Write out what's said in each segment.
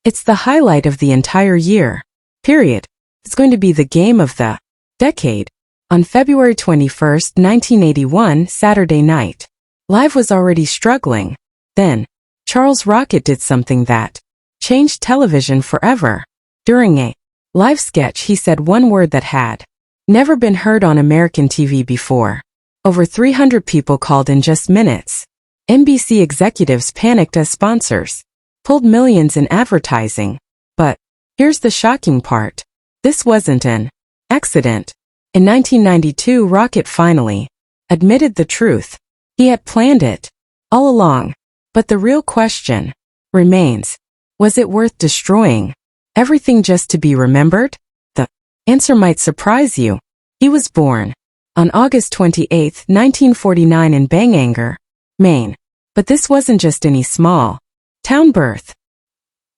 It's the highlight of the entire year. Period. It's going to be the game of the decade. On February 21st, 1981, Saturday night. Live was already struggling. Then, Charles Rocket did something that changed television forever. During a live sketch, he said one word that had never been heard on American TV before. Over 300 people called in just minutes. NBC executives panicked as sponsors pulled millions in advertising. But here's the shocking part. This wasn't an accident. In 1992, Rocket finally admitted the truth. He had planned it all along. But the real question remains, was it worth destroying everything just to be remembered? The answer might surprise you. He was born on August 28, 1949 in Bangor, Maine. But this wasn't just any small town birth.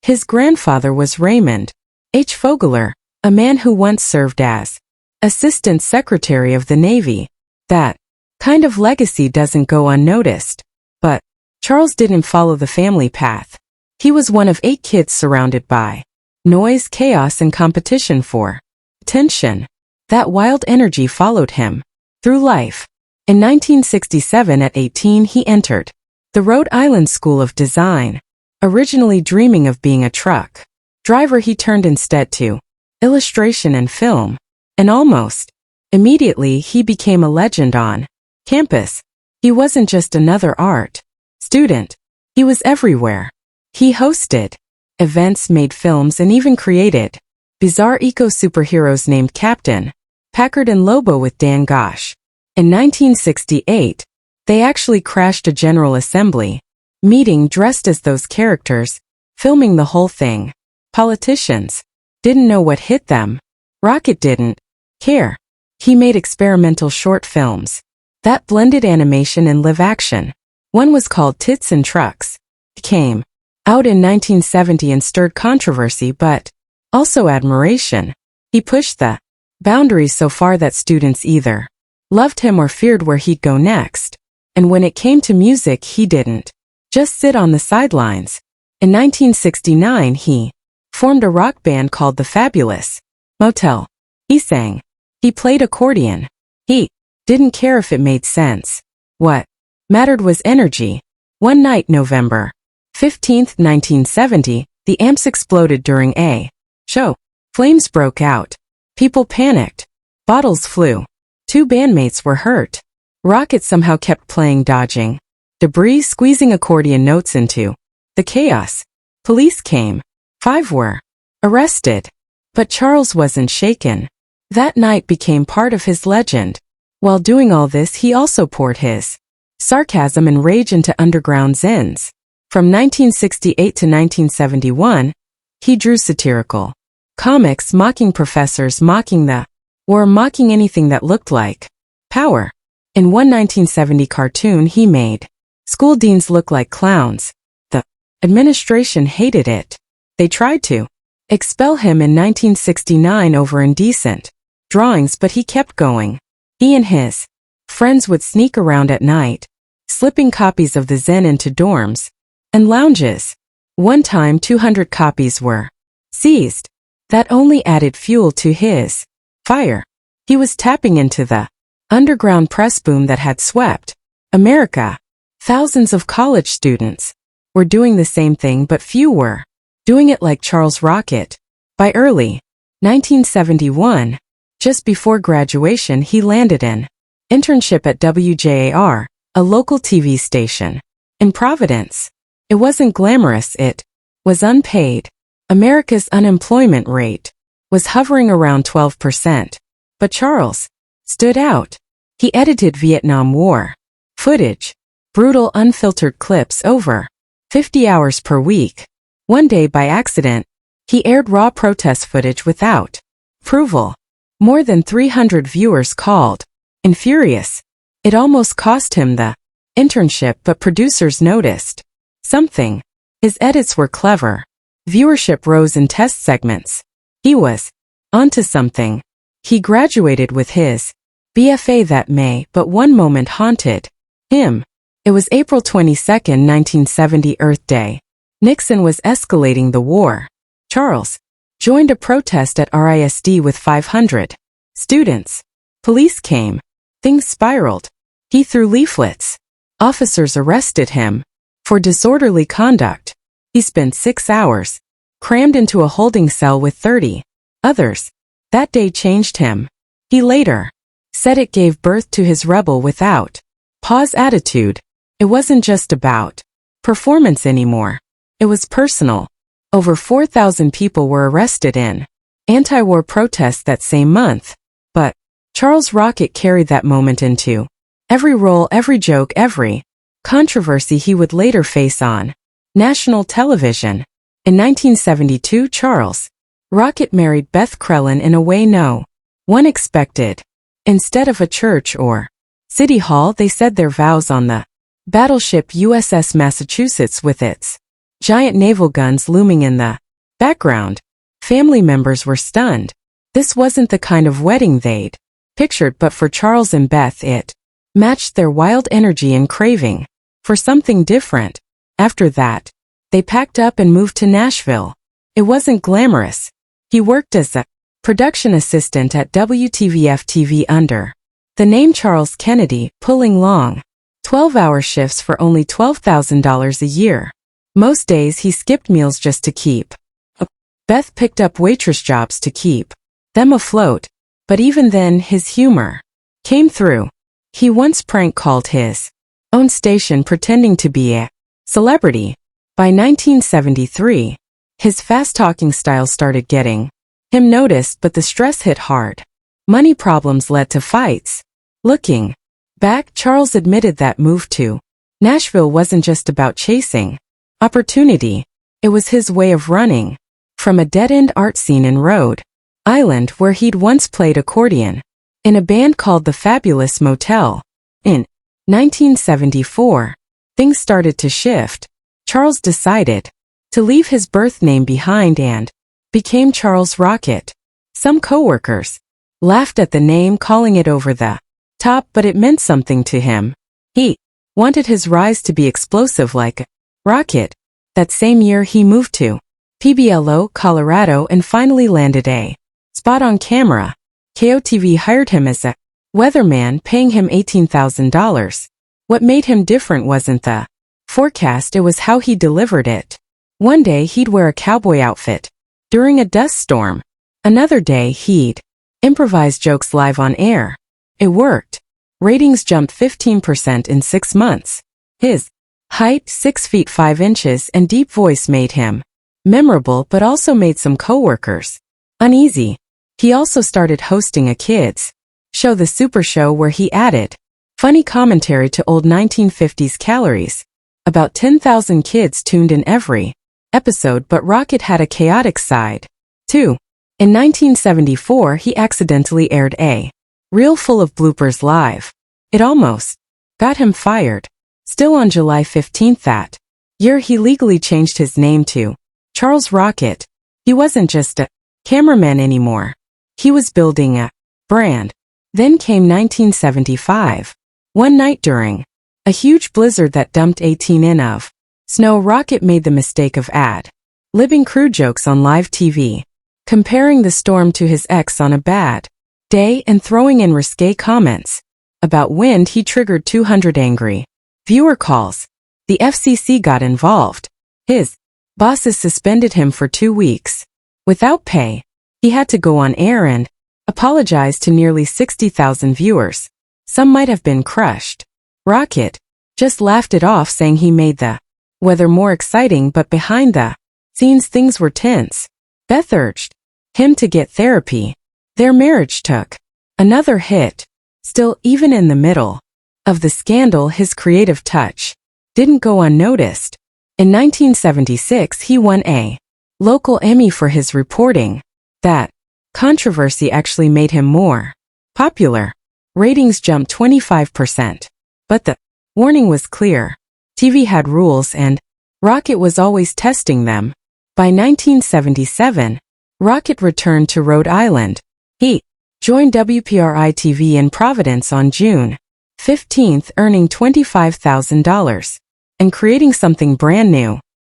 His grandfather was Raymond H. Fogler, a man who once served as Assistant Secretary of the Navy. That kind of legacy doesn't go unnoticed. But Charles didn't follow the family path. He was one of 8 kids surrounded by noise, chaos, and competition for attention. That wild energy followed him through life. In 1967, at 18, he entered the Rhode Island School of Design. Originally dreaming of being a truck driver, he turned instead to illustration and film. And almost immediately, he became a legend on campus. He wasn't just another art student. He was everywhere. He hosted events, made films, and even created bizarre eco-superheroes named Captain Packard and Lobo with Dan Gosh. In 1968, they actually crashed a General Assembly meeting dressed as those characters, filming the whole thing. Politicians didn't know what hit them. Rocket didn't care. He made experimental short films that blended animation and live action. One was called Tits and Trucks. It came out in 1970 and stirred controversy but also admiration. He pushed the boundaries so far that students either loved him or feared where he'd go next. And when it came to music, he didn't just sit on the sidelines. In 1969, he formed a rock band called the Fabulous Motel. He sang. He played accordion. He didn't care if it made sense. What mattered was energy. One night, November 15, 1970, the amps exploded during a show. Flames broke out. People panicked. Bottles flew. 2 bandmates were hurt. Rocket somehow kept playing, dodging debris, squeezing accordion notes into the chaos. Police came. 5 were arrested. But Charles wasn't shaken. That night became part of his legend. While doing all this, he also poured his sarcasm and rage into underground zines. From 1968 to 1971, he drew satirical comics mocking professors, mocking the war, mocking anything that looked like power. In one 1970 cartoon he made school deans look like clowns. The administration hated it. They tried to expel him in 1969 over indecent drawings, but he kept going. He and his friends would sneak around at night, slipping copies of the Zen into dorms and lounges. One time 200 copies were seized. That only added fuel to his fire. He was tapping into the underground press boom that had swept America. Thousands of college students were doing the same thing, but few were doing it like Charles Rocket. By early 1971, just before graduation, he landed an internship at WJAR, a local TV station in Providence. It wasn't glamorous, it was unpaid. America's unemployment rate was hovering around 12%. But Charles stood out. He edited Vietnam War footage, brutal unfiltered clips, over 50 hours per week. One day, by accident, he aired raw protest footage without approval. More than 300 viewers called in furious. It almost cost him the internship, but producers noticed something. His edits were clever. Viewership rose in test segments. He was onto something. He graduated with his BFA that May, but one moment haunted him. It was April 22, 1970, Earth Day. Nixon was escalating the war. Charles joined a protest at RISD with 500 students. Police came. Things spiraled. He threw leaflets. Officers arrested him for disorderly conduct. He spent 6 hours crammed into a holding cell with 30 others. That day changed him. He later said it gave birth to his rebel without pause attitude. It wasn't just about performance anymore. It was personal. Over 4,000 people were arrested in anti-war protests that same month. But Charles Rocket carried that moment into every role, every joke, every controversy he would later face on national television. In 1972, Charles Rocket married Beth Krellin in a way no one expected. Instead of a church or city hall, they said their vows on the battleship USS Massachusetts with its giant naval guns looming in the background. Family members were stunned. This wasn't the kind of wedding they'd pictured, but for Charles and Beth it matched their wild energy and craving for something different. After that, they packed up and moved to Nashville. It wasn't glamorous. He worked as a production assistant at WTVF-TV under the name Charles Kennedy, pulling long 12-hour shifts for only $12,000 a year. Most days he skipped meals just to keep up. Beth picked up waitress jobs to keep them afloat. But even then, his humor came through. He once prank called his own station pretending to be a celebrity. By 1973, his fast-talking style started getting him noticed, but the stress hit hard. Money problems led to fights. Looking back, Charles admitted that move to Nashville wasn't just about chasing opportunity. It was his way of running from a dead-end art scene in Rhode Island, where he'd once played accordion in a band called the Fabulous Motel. In 1974, things started to shift. Charles decided to leave his birth name behind and became Charles Rocket. Some coworkers laughed at the name, calling it over the top, but it meant something to him. He wanted his rise to be explosive like a rocket. That same year he moved to Pueblo, Colorado, and finally landed a spot on camera. KOTV hired him as a weatherman, paying him $18,000. What made him different wasn't the forecast, it was how he delivered it. One day he'd wear a cowboy outfit during a dust storm. Another day he'd improvise jokes live on air. It worked. Ratings jumped 15% in 6 months. His height, 6 feet 5 inches, and deep voice made him memorable, but also made some coworkers uneasy. He also started hosting a kids show, The Super Show, where he added funny commentary to old 1950s calories. About 10,000 kids tuned in every episode, but Rocket had a chaotic side, too. In 1974, he accidentally aired a reel full of bloopers live. It almost got him fired. Still, on July 15 that year, he legally changed his name to Charles Rocket. He wasn't just a cameraman anymore. He was building a brand. Then came 1975. One night during a huge blizzard that dumped 18 in of snow, Rocket made the mistake of ad-libbing crew jokes on live TV, comparing the storm to his ex on a bad day and throwing in risque comments about wind. He triggered 200 angry viewer calls. The FCC got involved. His bosses suspended him for 2 weeks without pay. He had to go on air and apologize to nearly 60,000 viewers. Some might have been crushed. Rocket just laughed it off, saying he made the weather more exciting, but behind the scenes things were tense. Beth urged him to get therapy. Their marriage took another hit. Still, even in the middle of the scandal, his creative touch didn't go unnoticed. In 1976, he won a local Emmy for his reporting. That controversy actually made him more popular. Ratings jumped 25%. But the warning was clear. TV had rules and Rocket was always testing them. By 1977, Rocket returned to Rhode Island. He joined WPRI-TV in Providence on June 15, earning $25,000 and creating something brand new.